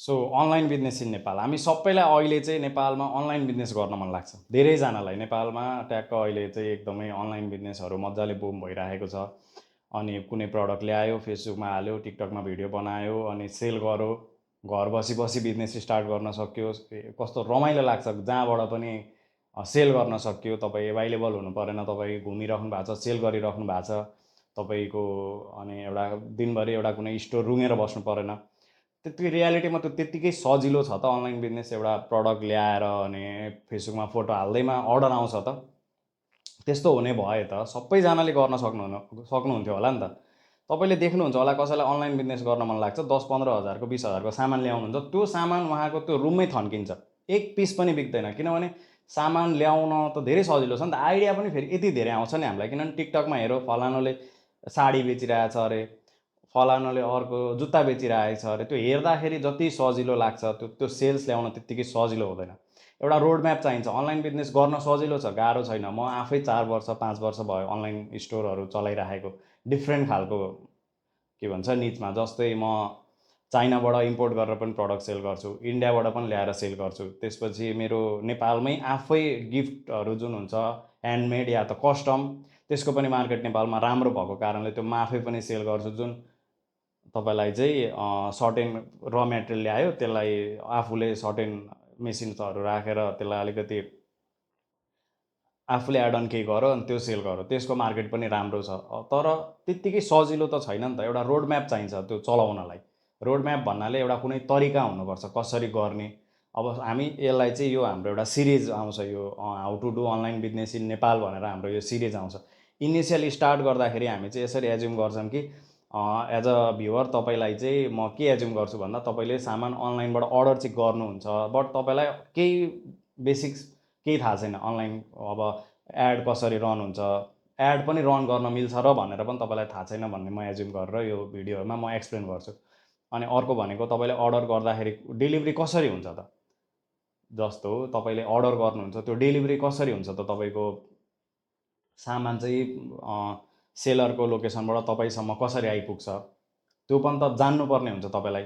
So online business in Nepal हामी सबैलाई अहिले चाहिँ नेपालमा अनलाइन बिजनेस गर्न मन लाग्छ। धेरैजनालाई नेपालमा ट्याक्क अहिले चाहिँ एकदमै अनलाइन बिजनेसहरू मजाले बुम भइरहेको छ। अनि कुनै प्रडक्ट ल्यायो, फेसबुकमा हाल्यो, टिकटकमा भिडियो बनायो, अनि सेल गर्यो, घर बसी बसी बिजनेस स्टार्ट गर्न सक्यो। कस्तो रमाइलो लाग्छ, जहाँबाट पनि सेल गर्न सक्यो। तपाईँ एभाइलेबल हुनु परेन, तपाईँ घुमिराख्नु भएको छ, सेल गरिराख्नु भएको छ तपाईँको। अनि एउटा दिनभरि एउटा कुनै स्टोर रुँगेर बस्नु परेन। त्यो रियालिटीमा त त्यत्तिकै सजिलो छ त अनलाइन बिजनेस। एउटा प्रडक्ट ल्याएर अनि फेसबुकमा फोटो हाल्दैमा अर्डर आउँछ त। त्यस्तो हुने भए त सबैजनाले गर्न सक्नुहुन्थ्यो होला नि त। तपाईँले देख्नुहुन्छ होला कसैलाई अनलाइन बिजनेस गर्न मन लाग्छ, 10-15 हजारको 20 हजारको सामान ल्याउनुहुन्छ, त्यो सामान उहाँको त्यो रुममै थन्किन्छ, एक पिस पनि बिक्दैन। किनभने सामान ल्याउन त धेरै सजिलो छ नि त, आइडिया पनि फेरि यति धेरै आउँछ नि हामीलाई। किनभने टिकटकमा हेरौँ, फलानुले साडी बेचिरहेछ अरे, फलानुले अर्को जुत्ता बेचिरहेको छ अरे, त्यो हेर्दाखेरि जति सजिलो लाग्छ त्यो सेल्स ल्याउन त्यत्तिकै सजिलो हुँदैन। एउटा रोड म्याप चाहिन्छ। अनलाइन बिजनेस गर्न सजिलो छ, गाह्रो छैन। म आफै 4 वर्ष 5 वर्ष भयो अनलाइन स्टोरहरू चलाइरहेको, डिफ्रेन्ट खालको के भन्छ निचमा। जस्तै म चाइनाबाट इम्पोर्ट गरेर पनि प्रडक्ट सेल गर्छु, इन्डियाबाट पनि ल्याएर सेल गर्छु। त्यसपछि मेरो नेपालमै आफै गिफ्टहरू जुन हुन्छ ह्यान्डमेड या त कस्टम, त्यसको पनि मार्केट नेपालमा राम्रो भएको कारणले त्यो म आफै पनि सेल गर्छु। जुन तपाईँलाई चाहिँ सर्टेन र मेटेरियल ल्यायो, त्यसलाई आफूले सर्टेन मेसिन्सहरू राखेर त्यसलाई अलिकति आफूले एड अन केही गर अनि त्यो सेल गर, त्यसको मार्केट पनि राम्रो छ। तर त्यत्तिकै सजिलो त छैन नि त। एउटा रोड म्याप चाहिन्छ त्यो चलाउनलाई। रोड म्याप भन्नाले एउटा कुनै तरिका हुनुपर्छ कसरी गर्ने। अब हामी यसलाई चाहिँ यो हाम्रो एउटा सिरिज आउँछ, यो how to do online business in Nepal भनेर हाम्रो यो सिरिज आउँछ। इनिसियल स्टार्ट गर्दाखेरि हामी चाहिँ यसरी एज्युम गर्छौँ कि एज अ भ्युवर तपाईँलाई चाहिँ म के एज्युम गर्छु भन्दा, तपाईँले सामान अनलाइनबाट अर्डर चाहिँ गर्नुहुन्छ, बट तपाईँलाई केही बेसिक्स केही थाहा छैन अनलाइन। अब एड कसरी रन हुन्छ, एड पनि रन गर्न मिल्छ र भनेर पनि तपाईँलाई थाहा छैन भन्ने म एज्युम गरेर यो भिडियोमा म एक्सप्लेन गर्छु। अनि अर्को भनेको तपाईँले अर्डर गर्दाखेरि डेलिभरी कसरी हुन्छ त। जस्तो तपाईँले अर्डर गर्नुहुन्छ, त्यो डेलिभरी कसरी हुन्छ त। तपाईँको सामान चाहिँ सेलरको लोकेसनबाट तपाईँसम्म कसरी आइपुग्छ, त्यो पनि त जान्नुपर्ने हुन्छ तपाईँलाई।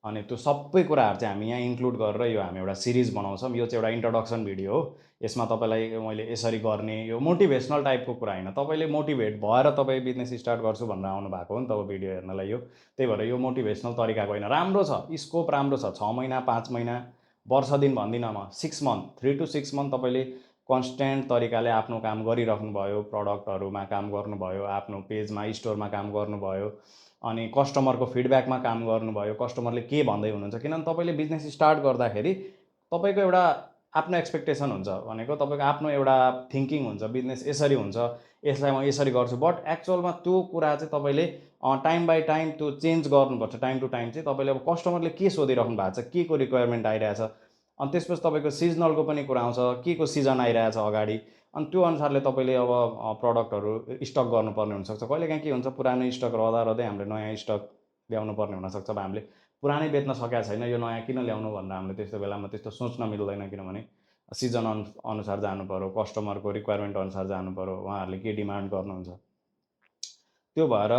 अनि त्यो सबै कुराहरू चाहिँ हामी यहाँ इन्क्लुड गरेर यो हामी एउटा सिरिज बनाउँछौँ। यो चाहिँ एउटा इन्ट्रोडक्सन भिडियो हो। यसमा तपाईँलाई मैले यसरी गर्ने, यो मोटिभेसनल टाइपको कुरा होइन। तपाईँले मोटिभेट भएर तपाईँ बिजनेस स्टार्ट गर्छु भनेर आउनु भएको हो नि त भिडियो हेर्नलाई। यो त्यही भएर यो मोटिभेसनल तरिकाको होइन, राम्रो छ, स्कोप राम्रो छ। 6 महिना 5 महिना वर्ष दिन भन्दिनँ म, 6 मन्थ, 3 to 6 मन्थ तपाईँले कन्सटेन्ट तरिकाले आफ्नो काम गरिराख्नुभयो, प्रडक्टहरूमा काम गर्नुभयो, आफ्नो पेजमा स्टोरमा काम गर्नुभयो, अनि कस्टमरको फिडब्याकमा काम गर्नुभयो, कस्टमरले के भन्दै हुनुहुन्छ। किनभने तपाईँले बिजनेस स्टार्ट गर्दाखेरि तपाईँको एउटा आफ्नो एक्सपेक्टेसन हुन्छ, भनेको तपाईँको आफ्नो एउटा थिङ्किङ हुन्छ, बिजनेस यसरी हुन्छ, यसलाई म यसरी गर्छु। बट एक्चुअलमा त्यो कुरा चाहिँ तपाईँले टाइम बाई टाइम त्यो चेन्ज गर्नुपर्छ। टाइम टु टाइम चाहिँ तपाईँले अब कस्टमरले के सोधिराख्नु भएको छ, के को रिक्वायरमेन्ट आइरहेछ, अनि त्यसपछि तपाईँको सिजनलको पनि कुरा आउँछ, के को सिजन आइरहेछ अगाडि, अनि त्यो अनुसारले तपाईँले अब प्रडक्टहरू स्टक गर्नुपर्ने हुनसक्छ। कहिलेकाहीँ के हुन्छ, पुरानो स्टक रहँदा रहँदै हामीले नयाँ स्टक ल्याउनु पर्ने हुनसक्छ। अब हामीले पुरानै बेच्न सकेका छैन, यो नयाँ किन ल्याउनु भनेर हामीले त्यस्तो बेलामा त्यस्तो सोच्न मिल्दैन। किनभने सिजन अनुसार जानु पऱ्यो, कस्टमरको रिक्वायरमेन्ट अनुसार जानु पऱ्यो, उहाँहरूले के डिमान्ड गर्नुहुन्छ। त्यो भएर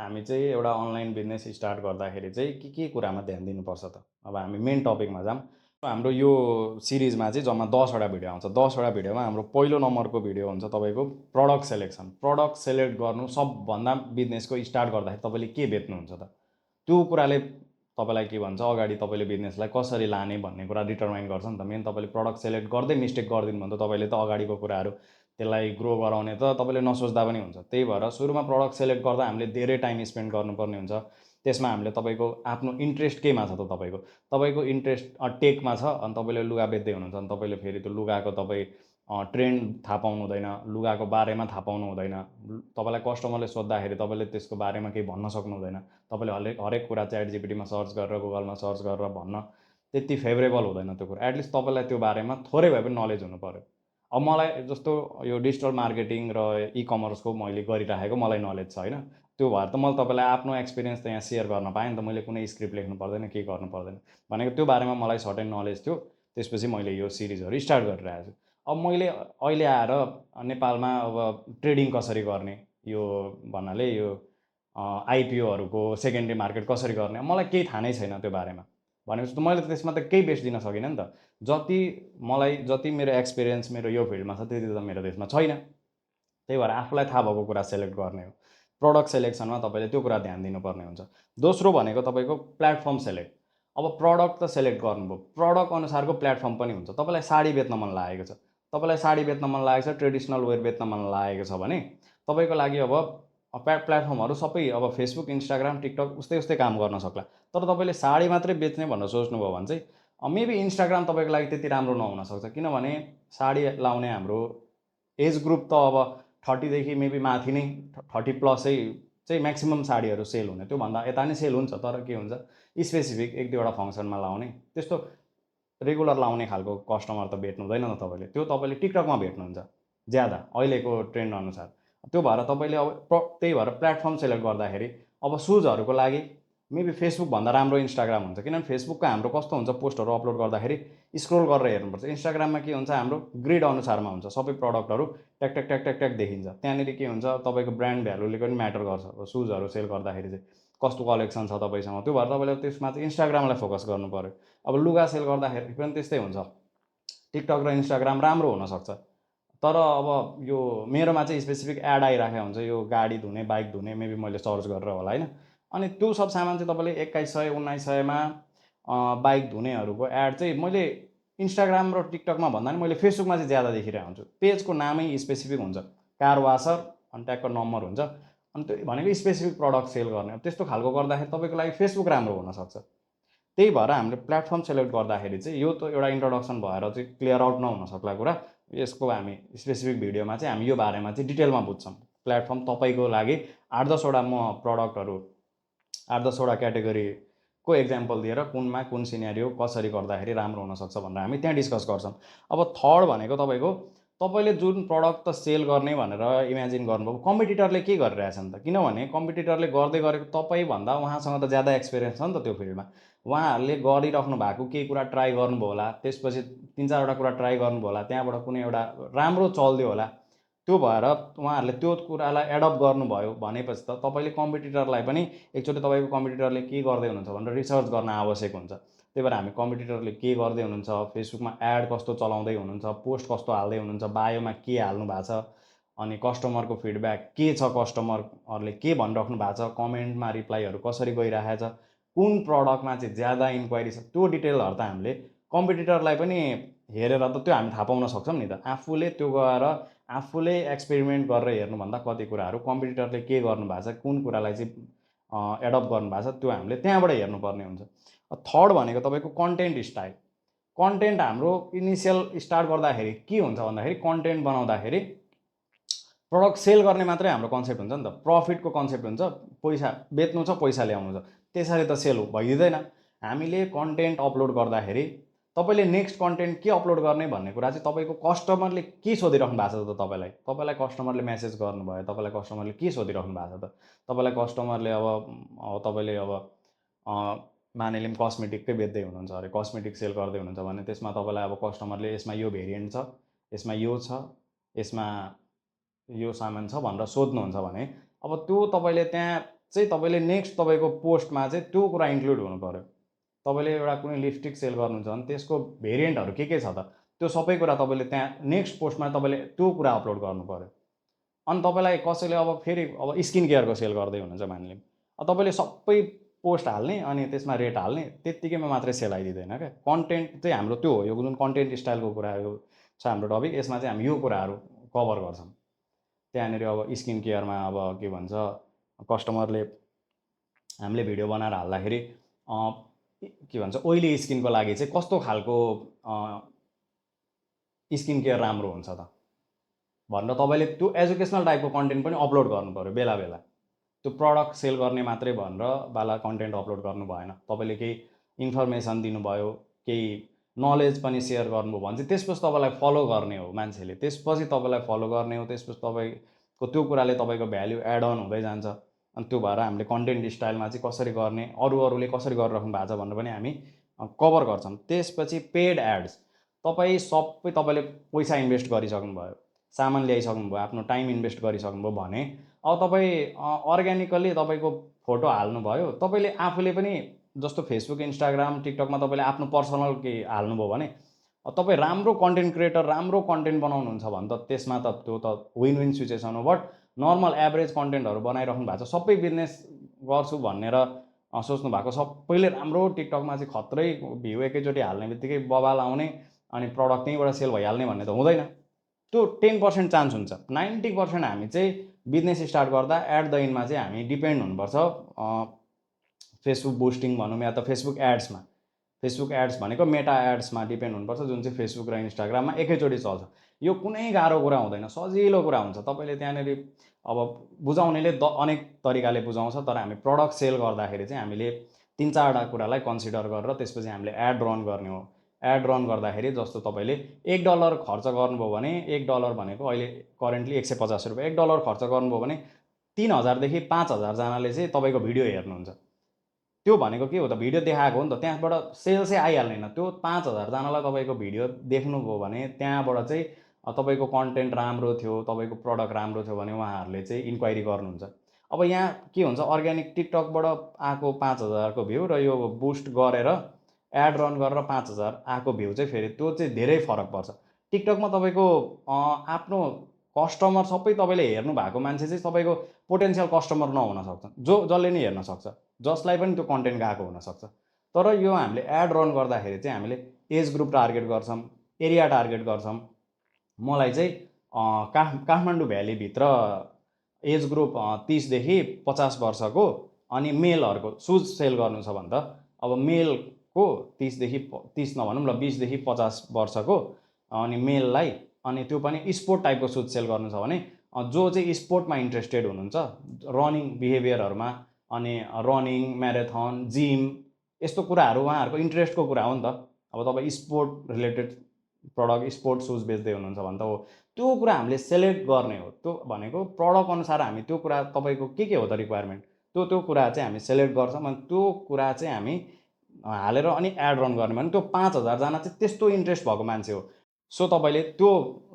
हामी चाहिँ एउटा अनलाइन बिजनेस स्टार्ट गर्दाखेरि चाहिँ के कुरामा ध्यान दिनुपर्छ त। अब हामी मेन टपिकमा जाऊँ। हाम्रो यो सिरिजमा चाहिँ जम्मा 10वटा भिडियो आउँछ। 10वटा भिडियोमा हाम्रो पहिलो नम्बरको भिडियो हुन्छ तपाईँको प्रडक्ट सेलेक्सन। प्रडक्ट सेलेक्ट गर्नु सबभन्दा बिजनेसको स्टार्ट गर्दाखेरि तपाईँले के बेच्नुहुन्छ त, त्यो कुराले तपाईँलाई के भन्छ, अगाडि तपाईँले बिजनेसलाई कसरी लाने भन्ने कुरा डिटरमाइन गर्छ नि त। मेन तपाईँले प्रडक्ट सेलेक्ट गर्दै मिस्टेक गरिदिनु भने त तपाईँले त अगाडिको कुराहरू त्यसलाई ग्रो गराउने त तपाईँले नसोच्दा पनि हुन्छ। त्यही भएर सुरुमा प्रडक्ट सेलेक्ट गर्दा हामीले धेरै टाइम स्पेन्ड गर्नुपर्ने हुन्छ। त्यसमा हामीले तपाईँको आफ्नो इन्ट्रेस्ट केमा छ त, तपाईँको इन्ट्रेस्ट टेकमा छ, अनि तपाईँले लुगा बेच्दै हुनुहुन्छ, अनि तपाईँले फेरि त्यो लुगाको तपाईँ ट्रेन्ड थाहा पाउनु हुँदैन, लुगाको बारेमा थाहा पाउनु हुँदैन। तपाईँलाई कस्टमरले सोद्धाखेरि तपाईँले त्यसको बारेमा केही भन्न सक्नु हुँदैन। तपाईँले हरेक कुरा च्याट जिपिटीमा सर्च गरेर, गुगलमा सर्च गरेर भन्न त्यति फेभरेबल हुँदैन त्यो कुरा। एटलिस्ट तपाईँलाई त्यो बारेमा थोरै भए पनि नलेज हुनु पऱ्यो। अब मलाई जस्तो यो डिजिटल मार्केटिङ र कमर्सको मैले गरिराखेको मलाई नलेज छ होइन, त्यो भएर त मैले तपाईँलाई आफ्नो एक्सपिरियन्स त यहाँ सेयर गर्न पाएँ नि त। मैले कुनै स्क्रिप्ट लेख्नु पर्दैन, के गर्नु पर्दैन भनेको त्यो बारेमा मलाई सर्टेन नलेज थियो। त्यसपछि मैले यो सिरिजहरू स्टार्ट गरिरहेको छु। अब मैले अहिले आएर नेपालमा अब ट्रेडिङ कसरी गर्ने, यो भन्नाले यो आइपिओहरूको सेकेन्डरी मार्केट कसरी गर्ने, मलाई केही थाहा नै छैन त्यो बारेमा। भनेपछि मैले त्यसमा त केही बेस्ट दिन सकिनँ नि त। जति मेरो एक्सपिरियन्स मेरो यो फिल्डमा छ त्यति त मेरो त्यसमा छैन। त्यही भएर आफूलाई थाहा भएको कुरा सेलेक्ट गर्ने हो। प्रडक्ट सेलेक्सनमा तपाईँले त्यो कुरा ध्यान दिनुपर्ने हुन्छ। दोस्रो भनेको तपाईँको प्लेटफर्म सेलेक्ट। अब प्रडक्ट त सेलेक्ट गर्नुभयो, प्रडक्ट अनुसारको प्लेटफर्म पनि हुन्छ। तपाईँलाई साडी बेच्न मन लागेको छ, तपाईँलाई साडी बेच्न मन लागेको छ, ट्रेडिसनल वेयर बेच्न मन लागेको छ भने तपाईँको लागि अब प्लेटफर्महरू सबै अब फेसबुक, इन्स्टाग्राम, टिकटक उस्तै उस्तै काम गर्न सक्ला। तर तपाईँले साडी मात्रै बेच्ने भनेर सोच्नुभयो भने चाहिँ मेबी इन्स्टाग्राम तपाईँको लागि त्यति राम्रो नहुनसक्छ। किनभने साडी लाउने हाम्रो एज ग्रुप त अब 30 देखि मेबी माथि नै, 30+ चाहिँ म्याक्सिमम् साडीहरू सेल हुने, त्योभन्दा यता नै सेल हुन्छ। तर के हुन्छ, स्पेसिफिक 1-2वटा फङ्सनमा लाउने, त्यस्तो रेगुलर लाउने खालको कस्टमर त भेट्नु हुँदैन त तपाईँले। त्यो तपाईँले टिकटकमा भेट्नुहुन्छ ज्यादा अहिलेको ट्रेन्ड अनुसार। त्यो भएर तपाईँले अब त्यही भएर प्लेटफर्म सेलेक्ट गर्दाखेरि अब सुजहरूको लागि मेबी फेसबुकभन्दा राम्रो इन्स्टाग्राम हुन्छ। किनभने फेसबुकको हाम्रो कस्तो हुन्छ, पोस्टहरू अपलोड गर्दाखेरि स्क्रोल गरेर हेर्नुपर्छ। इन्स्टाग्राममा के हुन्छ, हाम्रो ग्रिड अनुसारमा हुन्छ, सबै प्रडक्टहरू ट्याक ट्याक ट्याक ट्याक ट्याक देखिन्छ। त्यहाँनिर के हुन्छ, तपाईँको ब्रान्ड भ्यालुले पनि म्याटर गर्छ। सुजहरू सेल गर्दाखेरि चाहिँ कस्तो कलेक्सन छ तपाईँसँग, त्यो भएर तपाईँले त्यसमा चाहिँ इन्स्टाग्रामलाई फोकस गर्नु पऱ्यो। अब लुगा सेल गर्दाखेरि पनि त्यस्तै हुन्छ, टिकटक र इन्स्टाग्राम राम्रो हुनसक्छ। तर अब यो मेरोमा चाहिँ स्पेसिफिक एड आइरहेको हुन्छ, यो गाडी धुने, बाइक धुने, मेबी मैले सर्च गरेर होला होइन। अनि त्यो सब सामान चाहिँ तपाईँले 2100-1900मा बाइक धुनेहरूको एड चाहिँ मैले इन्स्टाग्राम र टिकटकमा भन्दा पनि मैले फेसबुकमा चाहिँ ज्यादा देखिरहेको हुन्छु। पेजको नामै स्पेसिफिक हुन्छ, कार वासर, अनि ट्यागको नम्बर हुन्छ, अनि त्यो भनेको स्पेसिफिक प्रडक्ट सेल गर्ने। अब त्यस्तो खालको गर्दाखेरि तपाईँको लागि फेसबुक राम्रो हुनसक्छ। त्यही भएर हामीले प्लेटफर्म सेलेक्ट गर्दाखेरि चाहिँ यो त एउटा इन्ट्रोडक्सन भएर चाहिँ क्लियर आउट नहुन सक्ला कुरा। यसको हामी स्पेसिफिक भिडियोमा चाहिँ हामी यो बारेमा चाहिँ डिटेलमा बुझ्छौँ। प्लेटफर्म तपाईँको लागि 8-10वटा म प्रडक्टहरू 8-10वटा क्याटेगोरीको एक्जाम्पल दिएर कुनमा कुन सिनेरियो कसरी गर्दाखेरि राम्रो हुनसक्छ भनेर हामी त्यहाँ डिस्कस गर्छौँ। अब थर्ड भनेको तपाईँले जुन प्रडक्ट त सेल गर्ने भनेर इमेजिन गर्नुभयो, कम्पिटिटरले के गरिरहेछ नि त। किनभने कम्पिटिटरले गर्दै गरेको तपाईँभन्दा उहाँसँग त ज्यादा एक्सपिरियन्स छ नि त त्यो फिल्डमा। उहाँहरूले गरिराख्नु भएको केही कुरा ट्राई गर्नुभयो होला, त्यसपछि 3-4वटा कुरा ट्राई गर्नुभयो होला, त्यहाँबाट कुनै एउटा राम्रो चल्दियो होला। त्यो भएर उहाँहरूले त्यो कुरालाई एडप्ट गर्नुभयो भनेपछि त तपाईँले कम्पिटिटरलाई पनि एकचोटि तपाईँको कम्पिटिटरले के गर्दै हुनुहुन्छ भनेर रिसर्च गर्न आवश्यक हुन्छ। त्यही भएर हामी कम्पिटिटरले के गर्दै हुनुहुन्छ, फेसबुकमा एड कस्तो चलाउँदै हुनुहुन्छ, पोस्ट कस्तो हाल्दै हुनुहुन्छ, बायोमा के हाल्नु भएको छ, अनि कस्टमरको फिडब्याक के छ, कस्टमरहरूले के भनिराख्नु भएको छ, कमेन्टमा रिप्लाईहरू कसरी गइरहेछ, कुन प्रडक्टमा चाहिँ ज्यादा इन्क्वायरी छ, त्यो डिटेलहरू त हामीले कम्पिटिटरलाई पनि हेरेर त त्यो हामी थाहा पाउन सक्छौँ नि त। आफूले त्यो गएर आफूले एक्सपेरिमेन्ट गरेर हेर्नुभन्दा कति कुराहरू कम्पिटिटरले के गर्नुभएको छ, कुन कुरालाई चाहिँ एडप्ट गर्नुभएको छ, त्यो हामीले त्यहाँबाट हेर्नुपर्ने हुन्छ। थर्ड भनेको तपाईँको कन्टेन्ट स्टाइल। कन्टेन्ट हाम्रो इनिसियल स्टार्ट गर्दाखेरि के हुन्छ भन्दाखेरि, कन्टेन्ट बनाउँदाखेरि प्रडक्ट सेल गर्ने मात्रै हाम्रो कन्सेप्ट हुन्छ नि त, प्रफिटको कन्सेप्ट हुन्छ, पैसा बेच्नु छ, पैसा ल्याउनु छ, त्यसरी त सेल भइदिँदैन। हामीले कन्टेन्ट अपलोड गर्दाखेरि तपाईँले नेक्स्ट कन्टेन्ट के अपलोड गर्ने भन्ने कुरा चाहिँ तपाईँको कस्टमरले के सोधिराख्नु भएको छ त, तपाईँलाई कस्टमरले मेसेज गर्नुभयो, तपाईँलाई कस्टमरले के सोधिराख्नु भएको छ त। तपाईँलाई कस्टमरले अब तपाईँले अब मानिलिउँ कस्मेटिककै बेच्दै हुनुहुन्छ अरे, कस्मेटिक सेल गर्दै हुनुहुन्छ भने त्यसमा तपाईँलाई अब कस्टमरले यसमा यो भेरिएन्ट छ, यसमा यो छ, यसमा यो सामान छ भनेर सोध्नुहुन्छ भने अब त्यो तपाईँले त्यहाँ चाहिँ तपाईँले नेक्स्ट तपाईँको पोस्टमा चाहिँ त्यो कुरा इन्क्लुड हुनु पऱ्यो। तपाईँले एउटा कुनै लिपस्टिक सेल गर्नुहुन्छ भने त्यसको भेरिएन्टहरू के छ त, त्यो सबै कुरा तपाईँले त्यहाँ नेक्स्ट पोस्टमा तपाईँले त्यो कुरा अपलोड गर्नु पऱ्यो। अनि तपाईँलाई कसैले अब फेरि अब स्किन केयरको सेल गर्दै हुनुहुन्छ मानिलिउँ, अब तपाईँले सबै पोस्ट हाल्ने अनि त्यसमा रेट हाल्ने, त्यत्तिकैमा मात्रै सेल आइदिँदैन क्या। कन्टेन्ट चाहिँ हाम्रो त्यो हो, यो जुन कन्टेन्ट स्टाइलको कुरा यो छ हाम्रो टपिक, यसमा चाहिँ हामी यो कुराहरू कभर गर्छौँ। त्यहाँनिर अब स्किन केयरमा अब के भन्छ, कस्टमरले हामीले भिडियो बनाएर हाल्दाखेरि के भन्छ ओइली स्किनको लागि चाहिँ कस्तो खालको स्किन केयर राम्रो हुन्छ त भनेर तपाईँले त्यो एजुकेसनल टाइपको कन्टेन्ट पनि अपलोड गर्नु पऱ्यो बेला बेला। त्यो प्रडक्ट सेल गर्ने मात्रै भनेर बाला कन्टेन्ट अपलोड गर्नु भएन। तपाईँले केही इन्फर्मेसन दिनुभयो, केही नलेज पनि सेयर गर्नुभयो भने चाहिँ त्यसपछि तपाईँलाई फलो गर्ने हो मान्छेले, त्यसपछि तपाईँलाई फलो गर्ने हो, त्यसपछि तपाईँको त्यो कुराले तपाईँको भ्याल्यु एड अन हुँदै जान्छ। अनि त्यो भएर हामीले कन्टेन्ट स्टाइलमा चाहिँ कसरी गर्ने, अरूले कसरी गरिराख्नु भएको छ भनेर पनि हामी कभर गर्छौँ। त्यसपछि पेड एड्स, तपाईँले पैसा इन्भेस्ट गरिसक्नुभयो, सामान ल्याइसक्नुभयो, आफ्नो टाइम इन्भेस्ट गरिसक्नुभयो भने अब तपाईँ अर्ग्यानिकल्ली तपाईँको फोटो हाल्नुभयो, तपाईँले आफूले पनि जस्तो फेसबुक इन्स्टाग्राम टिकटकमा तपाईँले आफ्नो पर्सनल केही हाल्नुभयो भने तपाईँ राम्रो कन्टेन्ट क्रिएटर राम्रो कन्टेन्ट बनाउनुहुन्छ भने त त्यसमा त त्यो त विन विन सिचुएसन हो। बट नर्मल एभरेज कन्टेन्टहरू बनाइराख्नु भएको छ, सबै बिजनेस गर्छु भनेर सोच्नु भएको, सबैले राम्रो टिकटकमा चाहिँ खत्रै भ्यू एकैचोटि हाल्ने बित्तिकै बबाल आउने अनि प्रडक्ट त्यहीँबाट सेल भइहाल्ने भन्ने त हुँदैन। त्यो 10% चान्स हुन्छ। 90% हामी चाहिँ बिजनेस स्टार्ट गर्दा एट द इन्डमा चाहिँ हामी डिपेन्ड हुनुपर्छ फेसबुक बुस्टिङ भनौँ या त फेसबुक एड्समा। फेसबुक एड्स भनेको मेटा एड्समा डिपेन्ड हुनुपर्छ, जुन चाहिँ फेसबुक र इन्स्टाग्राममा एकैचोटि चल्छ। यो कुनै गाह्रो कुरा हुँदैन, सजिलो कुरा हुन्छ। तपाईँले त्यहाँनिर अब बुझाउनेले अनेक तरिकाले बुझाउँछ, तर हामी प्रडक्ट सेल गर्दाखेरि चाहिँ हामीले 3-4वटा कुरालाई कन्सिडर गरेर त्यसपछि हामीले एड रन गर्ने हो। एड रन गर्दाखेरि जस्तो तपाईँले $1 खर्च गर्नुभयो भने $1 भनेको अहिले करेन्टली 150 रुपियाँ, $1 खर्च गर्नुभयो भने 3000 देखि 5000 जनाले चाहिँ तपाईँको भिडियो हेर्नुहुन्छ। त्यो भनेको के हो त, भिडियो देखाएको हो नि त, त्यहाँबाट सेल चाहिँ आइहाल्दैन। त्यो 5000 जनालाई तपाईँको भिडियो देख्नुभयो भने त्यहाँबाट चाहिँ तपाईँको कन्टेन्ट राम्रो थियो, तपाईँको प्रडक्ट राम्रो थियो भने उहाँहरूले चाहिँ इन्क्वायरी गर्नुहुन्छ। अब यहाँ के हुन्छ, अर्ग्यानिक टिकटकबाट आएको 5000 को भ्यू र यो बुस्ट गरेर एड रन गरेर 5000 आएको भ्यू चाहिँ फेरि त्यो चाहिँ धेरै फरक पर्छ। टिकटकमा तपाईँको आफ्नो कस्टमर सबै तपाईँले हेर्नु भएको मान्छे चाहिँ तपाईँको पोटेन्सियल कस्टमर नहुन सक्छ, जसले नि हेर्न सक्छ, जसलाई पनि त्यो कन्टेन्ट गएको हुनसक्छ। तर यो हामीले एड रन गर्दाखेरि चाहिँ हामीले एज ग्रुप टार्गेट गर्छौँ, एरिया टार्गेट गर्छौँ। मलाई चाहिँ काठमाडौँ भ्यालीभित्र एज ग्रुप 30 देखि 50 वर्षको अनि मेलहरूको सुज सेल गर्नु छ भने त अब मेलको 30 देखि 30 नभनौँ ल 20 देखि 50 वर्षको अनि मेललाई, अनि त्यो पनि स्पोर्ट टाइपको सुज सेल गर्नु छ भने जो चाहिँ स्पोर्टमा इन्ट्रेस्टेड हुनुहुन्छ, रनिङ बिहेभियरहरूमा, अनि रनिङ, म्याराथन, जिम यस्तो कुराहरू उहाँहरूको इन्ट्रेस्टको कुरा हो नि त। अब तपाईँ sport related product sport shoes बेच्दै हुनुहुन्छ भने त हो त्यो कुरा हामीले सेलेक्ट गर्ने हो। त्यो भनेको प्रडक्ट अनुसार हामी त्यो कुरा तपाईँको के हो त रिक्वायरमेन्ट, त्यो कुरा चाहिँ हामी सेलेक्ट गर्छौँ अनि त्यो कुरा चाहिँ हामी हालेर अनि एड रन गर्ने भने त्यो 5000 जना चाहिँ त्यस्तो इन्ट्रेस्ट भएको मान्छे हो। सो तपाईँले त्यो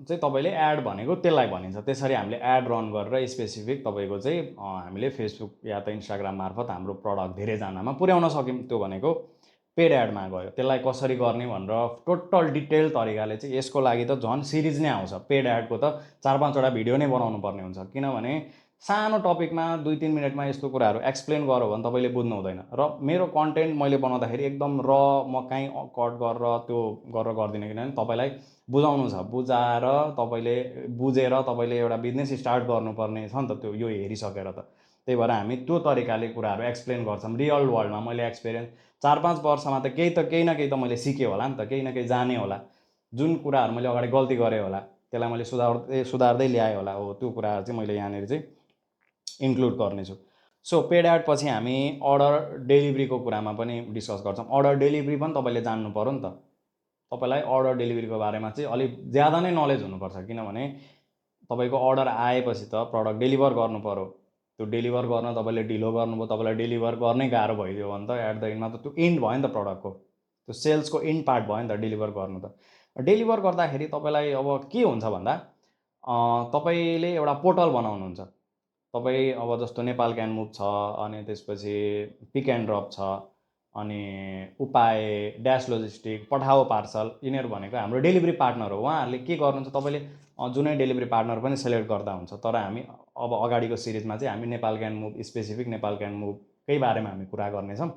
चाहिँ तपाईँले एड भनेको त्यसलाई भनिन्छ। त्यसरी हामीले एड रन गरेर स्पेसिफिक तपाईँको चाहिँ हामीले फेसबुक या त इन्स्टाग्राम मार्फत हाम्रो प्रडक्ट धेरैजनामा पुर्याउन सक्यौँ। त्यो भनेको पेड एडमा गयो। त्यसलाई कसरी गर्ने भनेर टोटल डिटेल तरिकाले चाहिँ यसको लागि त झन् सिरिज नै आउँछ। पेड एडको त 4-5वटा भिडियो नै बनाउनु पर्ने हुन्छ, किनभने सानो टपिकमा 2-3 मिनटमा यस्तो कुराहरू एक्सप्लेन गऱ्यो भने तपाईँले बुझ्नु हुँदैन। र मेरो कन्टेन्ट मैले बनाउँदाखेरि एकदम र म कहीँ कट गरेर त्यो गरेर गर्दिनँ, किनभने तपाईँलाई बुझाउनु छ। बुझाएर तपाईँले बुझेर तपाईँले एउटा बिजनेस स्टार्ट गर्नुपर्ने छ नि त, त्यो यो हेरिसकेर त। त्यही भएर हामी त्यो तरिकाले कुराहरू एक्सप्लेन गर्छौँ। रियल वर्ल्डमा मैले एक्सपिरियन्स 4-5 वर्षमा त केही न केही त मैले सिकेँ होला नि त, केही न केही जाने होला। जुन कुराहरू मैले अगाडि गल्ती गरेँ होला त्यसलाई मैले सुधार्दै ल्याएँ होला, हो त्यो कुराहरू चाहिँ मैले यहाँनिर चाहिँ इन्क्लुड गर्नेछु। सो पेड एड पछि हामी अर्डर डेलिभरीको कुरामा पनि डिस्कस गर्छौँ। अर्डर डेलिभरी पनि तपाईँले जान्नु पऱ्यो नि त। तपाईँलाई अर्डर डेलिभरीको बारेमा चाहिँ अलिक ज्यादा नै नलेज हुनुपर्छ, किनभने तपाईँको अर्डर आएपछि त प्रडक्ट डेलिभर गर्नु पऱ्यो। त्यो डेलिभर गर्न तपाईँले ढिलो गर्नुभयो, तपाईँलाई डेलिभर गर्नै गाह्रो भइदियो भने त एट द इन्डमा त त्यो इन्ड भयो नि त प्रडक्टको, त्यो सेल्सको इन्ड पार्ट भयो नि त डेलिभर गर्नु त। डेलिभर गर्दाखेरि तपाईँलाई अब के हुन्छ भन्दा तपाईँले एउटा पोर्टल बनाउनुहुन्छ। तपाईँ अब जस्तो नेपाल क्यान मुभ छ, अनि त्यसपछि पिक एन्ड ड्रप छ, अनि उपाय, ड्यास लजिस्टिक, पठाओ पार्सल, यिनीहरू भनेको हाम्रो डेलिभरी पार्टनर हो। उहाँहरूले के गर्नुहुन्छ, तपाईँले जुनै डेलिभरी पार्टनर पनि सेलेक्ट गर्दा हुन्छ। तर हामी अब अगाडिको सिरिजमा चाहिँ हामी Nepal can move, specific Nepal can मुभकै बारेमा हामी कुरा गर्नेछौँ,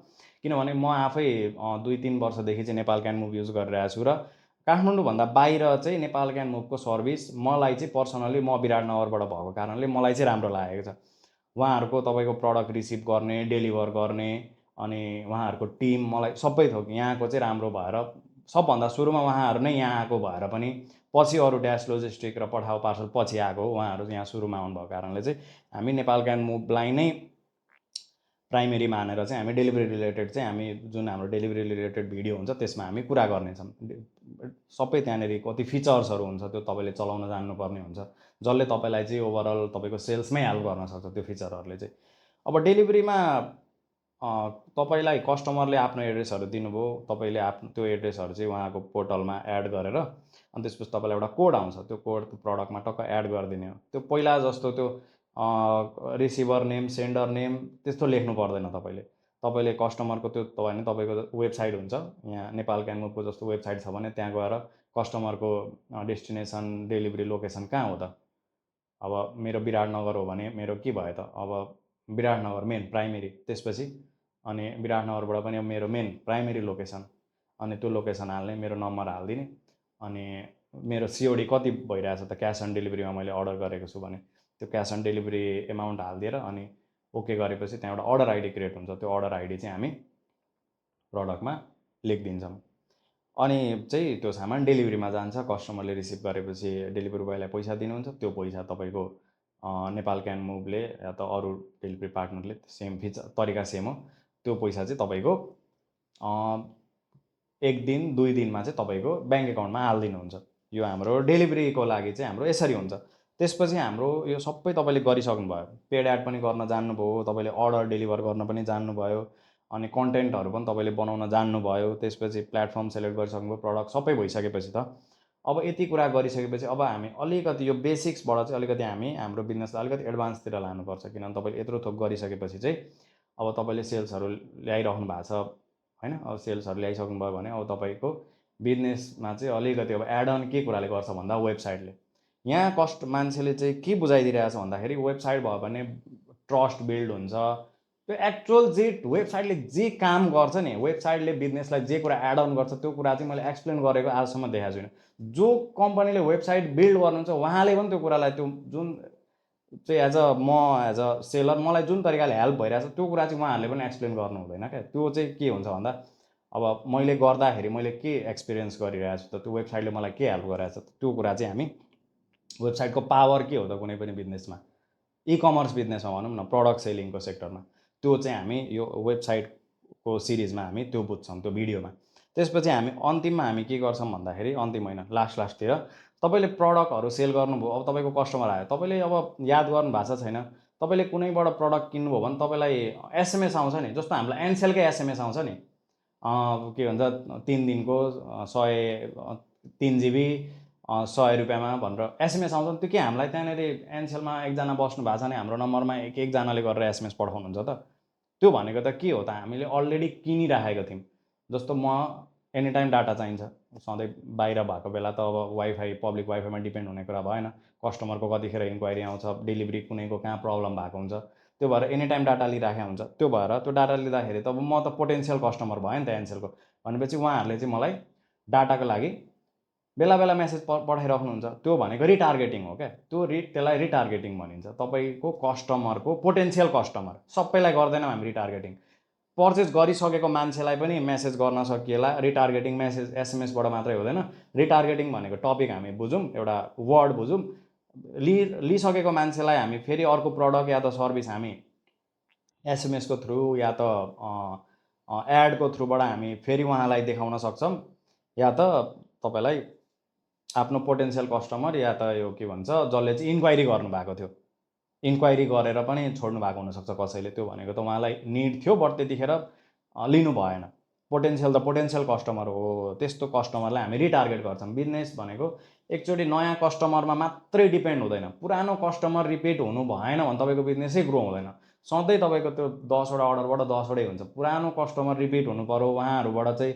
किनभने म आफै 2-3 वर्षदेखि चाहिँ नेपाल क्यान मुभ युज गरिरहेको छु र काठमाडौँभन्दा बाहिर चाहिँ नेपाल क्यान मुभको सर्भिस मलाई चाहिँ पर्सनली म विराटनगरबाट भएको कारणले मलाई चाहिँ राम्रो लागेको छ। उहाँहरूको तपाईँको प्रडक्ट रिसिभ गर्ने, डेलिभर गर्ने, अनि उहाँहरूको टिम मलाई सबै थोक यहाँको चाहिँ राम्रो भएर, सबभन्दा सुरुमा उहाँहरू नै यहाँ आएको भएर पनि पछि अरू ड्यास लोजिस्टिक र पठाओ पार्सल पछि आएको हो। उहाँहरू यहाँ सुरुमा आउनुभएको कारणले चाहिँ हामी नेपाल क्यान मुभलाई नै प्राइमेरी मानेर चाहिँ हामी डेलिभरी रिलेटेड चाहिँ हामी जुन हाम्रो डेलिभरी रिलेटेड भिडियो हुन्छ त्यसमा हामी कुरा गर्नेछौँ। सबै त्यहाँनिर कति फिचर्सहरू हुन्छ त्यो तपाईँले चलाउन जान्नुपर्ने हुन्छ, जसले तपाईँलाई चाहिँ ओभरअल तपाईँको सेल्समै हेल्प गर्न सक्छ त्यो फिचरहरूले चाहिँ। अब डेलिभरीमा तपाईँलाई कस्टमरले आफ्नो एड्रेसहरू दिनुभयो, तपाईँले आफ्नो त्यो एड्रेसहरू चाहिँ उहाँको पोर्टलमा एड गरेर अनि त्यसपछि तपाईँलाई एउटा कोड आउँछ, त्यो कोड त्यो प्रडक्टमा टक्क एड गरिदिने हो। त्यो पहिला जस्तो त्यो रिसिभर नेम, सेन्डर नेम त्यस्तो लेख्नु पर्दैन। तपाईँले कस्टमरको त्यो भने तपाईँको वेबसाइट हुन्छ, यहाँ नेपाल क्यान मुभको जस्तो वेबसाइट छ भने त्यहाँ गएर कस्टमरको डेस्टिनेसन डेलिभरी लोकेसन कहाँ हो त, अब मेरो विराटनगर हो भने मेरो के भयो त, अब विराटनगर मेन प्राइमेरी, त्यसपछि अनि विराटनगरबाट पनि अब मेरो मेन प्राइमेरी लोकेसन, अनि त्यो लोकेसन हाल्ने, मेरो नम्बर हालिदिने, अनि मेरो सिओडी कति भइरहेछ त, क्यास अन डेलिभरीमा मैले अर्डर गरेको छु भने त्यो क्यास अन डेलिभरी एमाउन्ट हालिदिएर अनि ओके गरेपछि त्यहाँ एउटा अर्डर आइडी क्रिएट हुन्छ। त्यो अर्डर आइडी चाहिँ हामी प्रडक्टमा लेखिदिन्छौँ। अनि चाहिँ त्यो सामान डेलिभरीमा जान्छ, कस्टमरले रिसिभ गरेपछि डेलिभरी बोयलाई पैसा दिनुहुन्छ। त्यो पैसा तपाईँको नेपाल क्यान मुभले या त अरू डेलिभरी पार्टनरले सेम तरिका सेम हो, त्यो पैसा चाहिँ तपाईँको 1 दिन 2 दिनमा चाहिँ तपाईँको ब्याङ्क एकाउन्टमा हालिदिनुहुन्छ। यो हाम्रो डेलिभरीको लागि चाहिँ हाम्रो यसरी हुन्छ। त्यसपछि हाम्रो यो सबै तपाईँले गरिसक्नुभयो, पेड एड पनि गर्न जान्नुभयो, तपाईँले अर्डर डेलिभर गर्न पनि जान्नुभयो, अनि कन्टेन्टहरू पनि तपाईँले बनाउन जान्नुभयो, त्यसपछि प्लेटफर्म सेलेक्ट गरिसक्नुभयो, प्रडक्ट सबै भइसकेपछि त अब यति कुरा गरिसकेपछि अब हामी अलिकति यो बेसिक्सबाट चाहिँ अलिकति हामी हाम्रो बिजनेसलाई अलिकति एडभान्सतिर लानुपर्छ। किनभने तपाईँले यत्रो थोक गरिसकेपछि चाहिँ अब तपाईँले सेल्सहरू ल्याइराख्नु भएको छ होइन, अब सेल्सहरू ल्याइसक्नुभयो भने अब तपाईँको बिजनेसमा चाहिँ अलिकति अब एड अन के कुराले गर्छ भन्दा वेबसाइटले, यहाँ मान्छेले चाहिँ के बुझाइदिइरहेछ भन्दाखेरि वेबसाइट भयो भने ट्रस्ट बिल्ड हुन्छ। त्यो एक्चुअल जे वेबसाइटले जे काम गर्छ नि, वेबसाइटले बिजनेसलाई जे कुरा एड अन गर्छ त्यो कुरा चाहिँ मैले एक्सप्लेन गरेको आजसम्म देखाएको छुइनँ। जो कम्पनीले वेबसाइट बिल्ड गर्नुहुन्छ उहाँले पनि त्यो कुरालाई त्यो जुन चाहिँ एज अ सेलर मलाई जुन तरिकाले हेल्प भइरहेछ त्यो कुरा चाहिँ उहाँहरूले पनि एक्सप्लेन गर्नु हुँदैन क्या। त्यो चाहिँ के हुन्छ भन्दा अब मैले गर्दाखेरि मैले के एक्सपिरियन्स गरिरहेको छु त, त्यो वेबसाइटले मलाई के हेल्प गरिरहेछ त, त्यो कुरा चाहिँ हामी वेबसाइटको पावर के हो त कुनै पनि बिजनेसमा, इ कमर्स बिजनेसमा भनौँ न, प्रडक्ट सेलिङको सेक्टरमा, त्यो चाहिँ हामी यो वेबसाइटको सिरिजमा हामी त्यो बुझ्छौँ त्यो भिडियोमा। त्यसपछि हामी अन्तिममा हामी के गर्छौँ भन्दाखेरि अन्तिम होइन लास्टतिर तपाईँले प्रडक्टहरू सेल गर्नुभयो, अब तपाईँको कस्टमर आयो, तपाईँले अब याद गर्नु भएको छैन, तपाईँले कुनैबाट प्रडक्ट किन्नुभयो भने तपाईँलाई एसएमएस आउँछ नि, जस्तो हामीलाई एनसेलकै एसएमएस आउँछ नि, के भन्छ 3 दिनको 3 GB 100 रुपियाँमा भनेर एसएमएस आउँछ नि। त्यो के हामीलाई त्यहाँनिर एनसेलमा एकजना बस्नु भएको छ भने हाम्रो नम्बरमा एकजनाले गरेर एसएमएस पठाउनुहुन्छ त, त्यो भनेको त के हो त, हामीले अलरेडी किनिराखेको थियौँ। जस्तो म एनी टाइम डाटा चाहिन्छ, सधैँ बाहिर भएको बेला त अब वाइफाई पब्लिक वाइफाईमा डिपेन्ड हुने कुरा भएन, कस्टमरको कतिखेर इन्क्वायरी आउँछ, डेलिभरी कुनैको कहाँ प्रब्लम भएको हुन्छ, त्यो भएर एनी टाइम डाटा लिइराखेको हुन्छ। त्यो भएर त्यो डाटा लिँदाखेरि त अब म त पोटेन्सियल कस्टमर भयो नि त एनसेलको, भनेपछि उहाँहरूले चाहिँ मलाई डाटाको लागि बेला बेला मेसेज पठाइराख्नुहुन्छ। त्यो भनेको रिटार्गेटिङ हो क्या, त्यसलाई रिटार्गेटिङ भनिन्छ। तपाईँको कस्टमरको पोटेन्सियल कस्टमर सबैलाई गर्दैनौँ हामी रिटार्गेटिङ, पर्चेस गरिसकेको मान्छेलाई पनि मेसेज गर्न सकिएला। रिटार्गेटिङ मेसेज एसएमएसबाट मात्रै हुँदैन, रिटार्गेटिङ भनेको टपिक हामी बुझौँ, एउटा वर्ड बुझौँ, लिइसकेको मान्छेलाई हामी फेरि अर्को प्रडक्ट या त सर्भिस हामी एसएमएसको थ्रु या त एडको थ्रुबाट हामी फेरि उहाँलाई देखाउन सक्छौँ, या त तपाईँलाई आफ्नो पोटेन्सियल कस्टमर या त यो के भन्छ जसले चाहिँ इन्क्वायरी गर्नुभएको थियो, इन्क्वायरी गरेर पनि छोड्नु भएको हुनसक्छ कसैले, त्यो भनेको त उहाँलाई निड थियो बट त्यतिखेर लिनु भएन, पोटेन्सियल त पोटेन्सियल कस्टमर हो, त्यस्तो कस्टमरलाई हामी रिटार्गेट गर्छौँ। बिजनेस भनेको एकचोटि नयाँ कस्टमरमा मात्रै डिपेन्ड हुँदैन, पुरानो कस्टमर रिपिट हुनु भएन भने तपाईँको बिजनेसै ग्रो हुँदैन। सधैँ तपाईँको त्यो 10वटा अर्डरबाट 10वटै हुन्छ, पुरानो कस्टमर रिपिट हुनु पऱ्यो, उहाँहरूबाट चाहिँ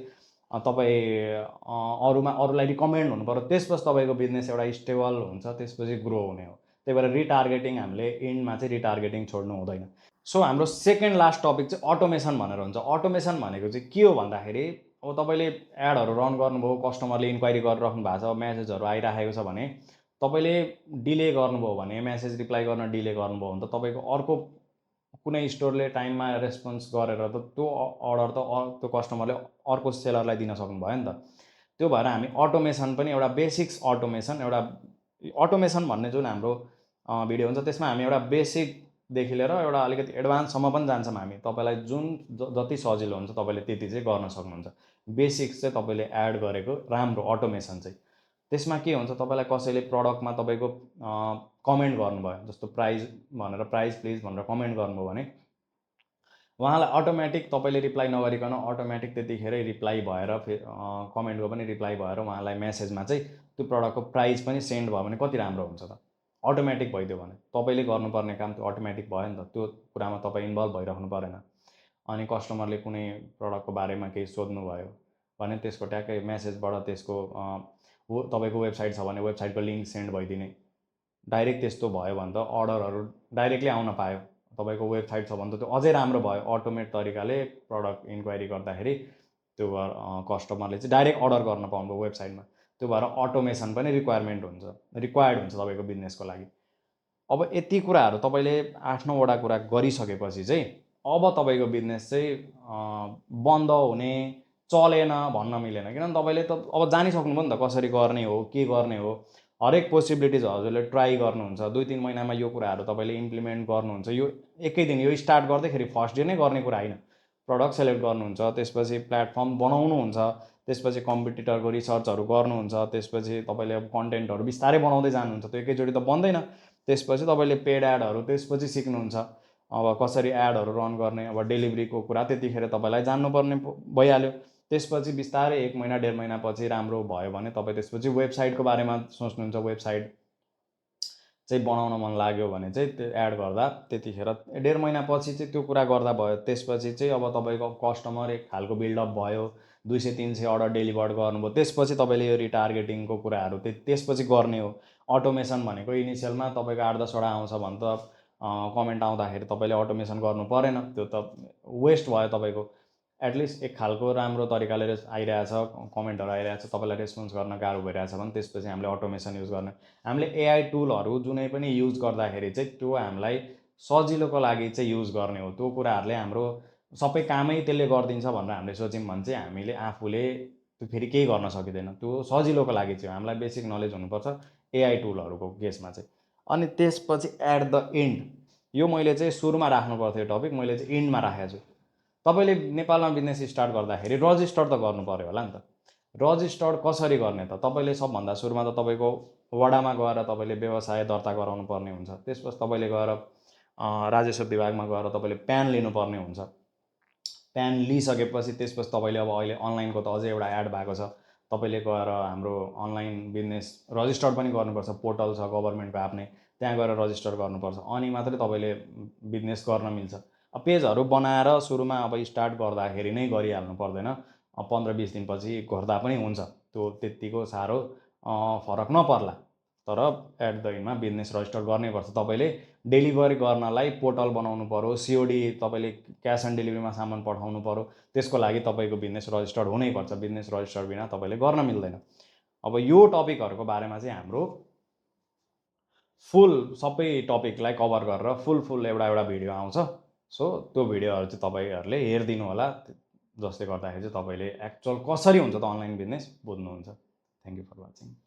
तपाईँ अरूलाई रिकमेन्ड हुनु पऱ्यो, त्यसपछि तपाईँको बिजनेस एउटा स्टेबल हुन्छ, त्यसपछि ग्रो हुने हो। त्यही भएर रिटार्गेटिङ हामीले इन्डमा चाहिँ रिटार्गेटिङ छोड्नु हुँदैन। सो हाम्रो सेकेन्ड लास्ट टपिक चाहिँ अटोमेसन भनेर हुन्छ। अटोमेसन भनेको चाहिँ के हो भन्दाखेरि अब तपाईँले एडहरू रन गर्नुभयो, कस्टमरले इन्क्वायरी गरिराख्नु भएको छ, मेसेजहरू आइराखेको छ भने तपाईँले डिले गर्नुभयो भने, मेसेज रिप्लाई गर्न डिले गर्नुभयो भने त तपाईँको अर्को कुनै स्टोरले टाइममा रेस्पोन्स गरेर त त्यो अर्डर त त्यो कस्टमरले अर्को सेलरलाई दिन सक्नुभयो नि त। त्यो भएर हामी अटोमेसन पनि एउटा बेसिक्स अटोमेसन, एउटा अटोमेसन भन्ने जुन हाम्रो भिडियो हुन्छ त्यसमा हामी एउटा बेसिकदेखि लिएर एउटा अलिकति एडभान्ससम्म पनि जान्छौँ हामी। तपाईँलाई जुन जति सजिलो हुन्छ तपाईँले त्यति चाहिँ गर्न सक्नुहुन्छ। बेसिक्स चाहिँ तपाईँले एड गरेको राम्रो अटोमेसन चाहिँ, त्यसमा के हुन्छ तपाईँलाई कसैले प्रडक्टमा तपाईँको कमेन्ट गर्नुभयो, जस्तो प्राइस भनेर प्राइस प्लिज भनेर कमेन्ट गर्नुभयो भने उहाँलाई अटोमेटिक तपाईँले रिप्लाई नगरिकन अटोमेटिक त्यतिखेरै रिप्लाई भएर कमेन्टको पनि रिप्लाई भएर उहाँलाई मेसेजमा चाहिँ त्यो प्रडक्टको प्राइस पनि सेन्ड भयो भने कति राम्रो हुन्छ त, अटोमेटिक भइदियो भने। तपाईँले गर्नुपर्ने काम त्यो अटोमेटिक भयो नि त, त्यो कुरामा तपाईँ इन्भल्भ भइराख्नु परेन। अनि कस्टमरले कुनै प्रडक्टको बारेमा केही सोध्नुभयो भने त्यसको ट्याक्कै मेसेजबाट त्यसको तपाईँको वेबसाइट छ भने वेबसाइटको लिङ्क सेन्ड भइदिने। डाइरेक्ट त्यस्तो भयो भने त अर्डरहरू डाइरेक्टली आउन पायो। तपाईँको वेबसाइट छ भने त त्यो अझै राम्रो भयो। अटोमेट तरिकाले प्रडक्ट इन्क्वायरी गर्दाखेरि त्यो भएर कस्टमरले चाहिँ डाइरेक्ट अर्डर गर्न पाउनुभयो वेबसाइटमा। त्यो भएर अटोमेसन पनि रिक्वायर्ड हुन्छ तपाईँको बिजनेसको लागि। अब यति कुराहरू तपाईँले 8-9वटा कुरा गरिसकेपछि चाहिँ अब तपाईँको बिजनेस चाहिँ बन्द हुने, चलेन भन्न मिलेन। किनभने तपाईँले त अब जानिसक्नुभयो नि त कसरी गर्ने हो, के गर्ने हो। हरेक पोसिबिलिटिज हजुरले ट्राई गर्नुहुन्छ। 2-3 महिनामा यो कुराहरू तपाईँले इम्प्लिमेन्ट गर्नुहुन्छ। यो एकै दिन यो स्टार्ट गर्दैखेरि फर्स्ट डे नै गर्ने कुरा होइन। प्रडक्ट सेलेक्ट गर्नुहुन्छ, त्यसपछि प्लेटफर्म बनाउनुहुन्छ, त्यसपछि कम्पिटिटरको रिसर्चहरू गर्नुहुन्छ, त्यसपछि तपाईँले अब कन्टेन्टहरू बिस्तारै बनाउँदै जानुहुन्छ। त्यो एकैचोटि त बन्दैन। त्यसपछि तपाईँले पेड एडहरू त्यसपछि सिक्नुहुन्छ। अब कसरी एडहरू रन गर्ने, अब डेलिभरीको कुरा त्यतिखेर तपाईँलाई जान्नुपर्ने भइहाल्यो। त्यसपछि बिस्तारै 1 महिना 1.5 महिनापछि राम्रो भयो भने तपाईँ त्यसपछि वेबसाइटको बारेमा सोच्नुहुन्छ। वेबसाइट चाहिँ बनाउन मन लाग्यो भने चाहिँ त्यो एड गर्दा त्यतिखेर 1.5 महिनापछि चाहिँ त्यो कुरा गर्दा भयो। त्यसपछि चाहिँ अब तपाईँको कस्टमर एक खालको बिल्डअप भयो, 200-300 अर्डर डेलिभर्ड गर्नुभयो। त्यसपछि तपाईँले यो रिटार्गेटिङको कुराहरू त्यसपछि गर्ने हो। अटोमेसन भनेको इनिसियलमा तपाईँको 8-10वटा आउँछ भने त कमेन्ट आउँदाखेरि तपाईँले अटोमेसन गर्नु परेन। त्यो त वेस्ट भयो तपाईँको। एटलिस्ट एक खालको राम्रो तरिकाले आइरहेछ, कमेन्टहरू आइरहेछ, तपाईँलाई रेस्पोन्स गर्न गाह्रो भइरहेछ भने त्यसपछि हामीले अटोमेसन युज गर्ने। हामीले एआई टुलहरू जुनै पनि युज गर्दाखेरि चाहिँ त्यो हामीलाई सजिलोको लागि चाहिँ युज गर्ने हो। त्यो कुराहरूले हाम्रो सबै कामै त्यसले गरिदिन्छ भनेर हामीले सोच्यौँ भने चाहिँ हामीले आफूले त्यो फेरि केही गर्न सकिँदैन। त्यो सजिलोको लागि चाहिँ हामीलाई बेसिक नलेज हुनुपर्छ एआई टुलहरूको केसमा चाहिँ। अनि त्यसपछि एट द एन्ड, यो मैले चाहिँ सुरुमा राख्नु पर्थ्यो टपिक, मैले चाहिँ एन्डमा राखेको छु। तपाईँले नेपालमा बिजनेस स्टार्ट गर्दाखेरि रजिस्टर त गर्नु पऱ्यो होला नि त। रजिस्टर्ड कसरी गर्ने त? तपाईँले सबभन्दा सुरुमा त तपाईँको वडामा गएर तपाईँले व्यवसाय दर्ता गराउनु पर्ने हुन्छ। त्यसपछि तपाईँले गएर राजस्व विभागमा गएर तपाईँले प्यान लिनुपर्ने हुन्छ। प्यान लिइसकेपछि त्यसपछि तपाईँले अब अहिले अनलाइनको त अझै एउटा एड भएको छ, तपाईँले गएर हाम्रो अनलाइन बिजनेस रजिस्टर्ड पनि गर्नुपर्छ। पोर्टल छ गभर्मेन्टको आफ्नै, त्यहाँ गएर रजिस्टर गर्नुपर्छ। अनि मात्रै तपाईँले बिजनेस गर्न मिल्छ। पेजहरू बनाएर सुरुमा अब स्टार्ट गर्दाखेरि नै गरिहाल्नु पर्दैन। 15-20 दिनपछि गर्दा पनि हुन्छ। त्यो त्यत्तिको साह्रो फरक नपर्ला। तर एट द एन्डमा बिजनेस रजिस्टर गर्नैपर्छ। तपाईँले डेलिभरी गर्नलाई पोर्टल बनाउनु पऱ्यो, सिओडी तपाईँले क्यास अन डेलिभरीमा सामान पठाउनु पऱ्यो। त्यसको लागि तपाईँको बिजनेस रजिस्टर्ड हुनैपर्छ। बिजनेस रजिस्टर बिना तपाईँले गर्न मिल्दैन। अब यो टपिकहरूको बारेमा चाहिँ हाम्रो फुल सबै टपिकलाई कभर गरेर फुल एउटा भिडियो आउँछ। सो त्यो भिडियोहरू चाहिँ तपाईँहरूले हेरिदिनु होला, जसले गर्दाखेरि चाहिँ तपाईँले एक्चुअल कसरी हुन्छ त अनलाइन बिजनेस बुझ्नुहुन्छ। Thank you for watching.